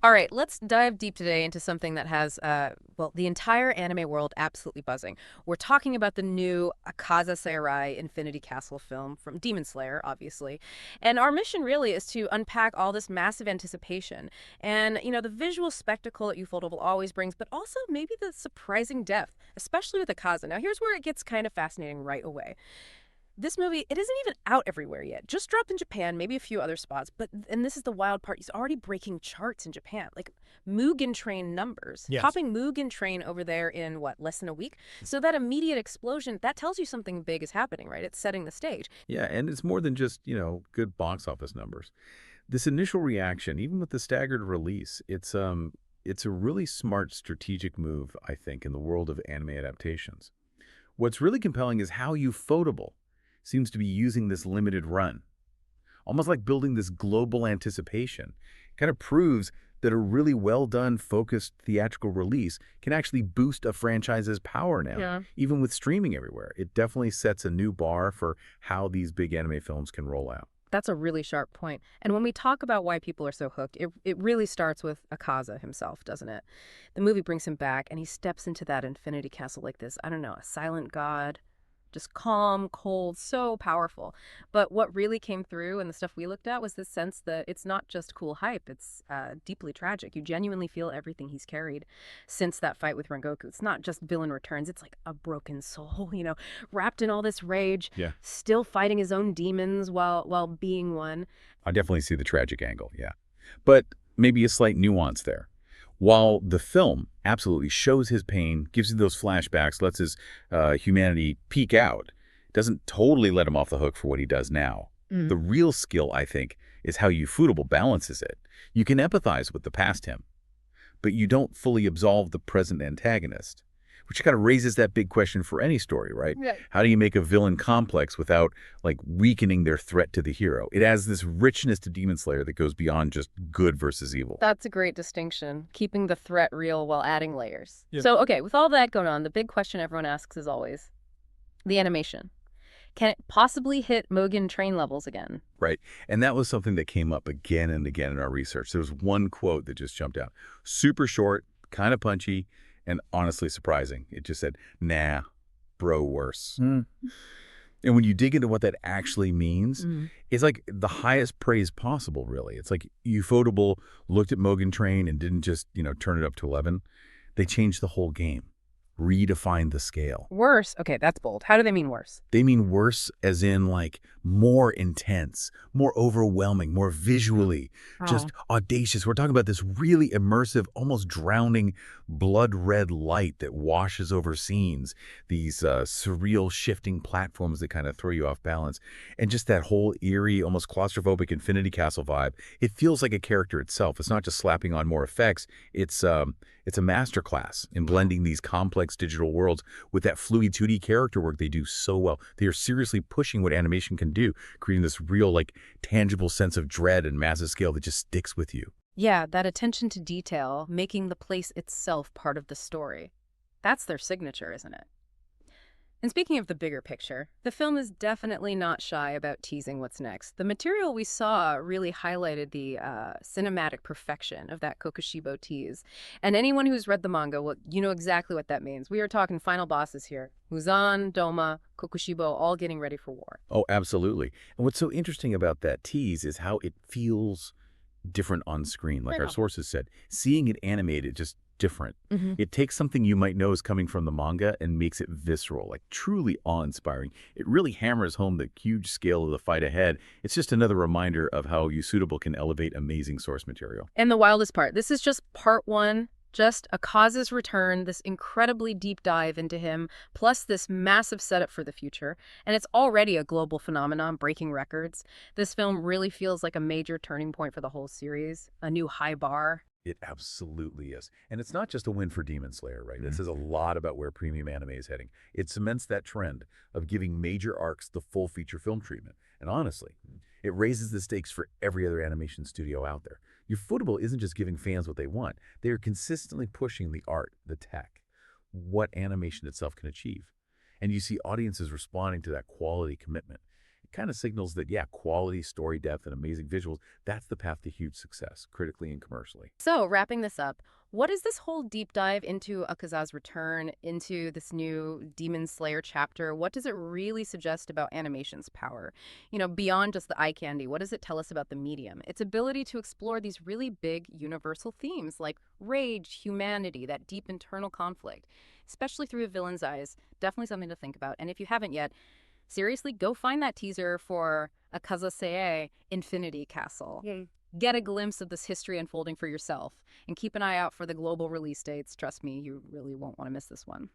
All right, let's dive deep today into something that has, well, the entire anime world absolutely buzzing. We're talking about the new Akaza Seirai Infinity Castle film from Demon Slayer, obviously. And our mission really is to unpack all this massive anticipation and, the visual spectacle that Ufotable always brings, but also maybe the surprising depth, especially with Akaza. Now, here's where it gets kind of fascinating right away. This movie, it isn't even out everywhere yet. Just dropped in Japan, maybe a few other spots. But, and this is the wild part, he's already breaking charts in Japan. Like Mugen Train numbers. Yes. Topping Mugen Train over there in, what, less than a week? So that immediate explosion, that tells you something big is happening, right? It's setting the stage. Yeah, and it's more than just, good box office numbers. This initial reaction, even with the staggered release, it's a really smart strategic move, I think, in the world of anime adaptations. What's really compelling is how Ufotable seems to be using this limited run, almost like building this global anticipation. Kind of proves that a really well done, focused theatrical release can actually boost a franchise's power now, Yeah. even with streaming everywhere. It definitely sets a new bar for how these big anime films can roll out. That's a really sharp point. And when we talk about why people are so hooked, it really starts with Akaza himself, doesn't it? The movie brings him back, and he steps into that Infinity Castle like this, I don't know, a silent god, just calm, cold, so powerful. But what really came through and the stuff we looked at was this sense that it's not just cool hype, it's deeply tragic. You genuinely feel everything he's carried since that fight with Rengoku. It's not just villain returns, it's like a broken soul, wrapped in all this rage, Yeah. still fighting his own demons while being one. I definitely see the tragic angle, yeah. But maybe a slight nuance there. While the film absolutely shows his pain, gives you those flashbacks, lets his humanity peek out, doesn't totally let him off the hook for what he does now. The real skill, I think, is how Ufotable balances it. You can empathize with the past him, but you don't fully absolve the present antagonist, which kind of raises that big question for any story, right? Right. How do you make a villain complex without, like, weakening their threat to the hero? It has this richness to Demon Slayer that goes beyond just good versus evil. That's a great distinction, keeping the threat real while adding layers. Yeah. So, okay, with all that going on, the big question everyone asks is always the animation. Can it possibly hit Mugen Train levels again? Right. And that was something that came up again and again in our research. There was one quote that just jumped out. Super short, kind of punchy, and honestly surprising. It just said, nah, bro, worse. Mm. And when you dig into what that actually means, Mm. it's like the highest praise possible, really. It's like Ufotable looked at Mugen Train and didn't just, turn it up to 11. They changed the whole game, redefined the scale. Worse? Okay, that's bold. How do they mean worse? They mean worse as in like more intense, more overwhelming, more visually, just audacious. We're talking about this really immersive, almost drowning blood red light that washes over scenes, these surreal shifting platforms that kind of throw you off balance, and just that whole eerie, almost claustrophobic Infinity Castle vibe. It feels like a character itself. It's not just slapping on more effects. It's a masterclass in blending these complex digital worlds with that fluid 2D character work they do so well. They are seriously pushing what animation can do, creating this real, like, tangible sense of dread and massive scale that just sticks with you. Yeah, that attention to detail, making the place itself part of the story. That's their signature, isn't it? And speaking of the bigger picture, the film is definitely not shy about teasing what's next. The material we saw really highlighted the cinematic perfection of that Kokushibo tease. And anyone who's read the manga, well, you know exactly what that means. We are talking final bosses here. Muzan, Doma, Kokushibo, all getting ready for war. Oh, absolutely. And what's so interesting about that tease is how it feels different on screen. Like Right our on. sources said, seeing it animated just different. Mm-hmm. It takes something you might know is coming from the manga and makes it visceral, like truly awe-inspiring. It really hammers home the huge scale of the fight ahead. It's just another reminder of how Usutable can elevate amazing source material. And the wildest part, this is just part one, just Akaza's return, this incredibly deep dive into him, plus this massive setup for the future. And it's already a global phenomenon, breaking records. This film really feels like a major turning point for the whole series, a new high bar. It absolutely is. And it's not just a win for Demon Slayer, right? This is a lot about where premium anime is heading. It cements that trend of giving major arcs the full feature film treatment. And honestly, it raises the stakes for every other animation studio out there. Ufotable isn't just giving fans what they want. They are consistently pushing the art, the tech, what animation itself can achieve. And you see audiences responding to that quality commitment. kind of signals that, yeah, quality, story depth, and amazing visuals, that's the path to huge success, critically and commercially. So, wrapping this up, what is this whole deep dive into Akaza's return, into this new Demon Slayer chapter? What does it really suggest about animation's power? Beyond just the eye candy, what does it tell us about the medium? Its ability to explore these really big universal themes like rage, humanity, that deep internal conflict, especially through a villain's eyes. Definitely something to think about. And if you haven't yet, seriously, go find that teaser for Akaza Infinity Castle. Get a glimpse of this history unfolding for yourself, and keep an eye out for the global release dates. Trust me, you really won't want to miss this one.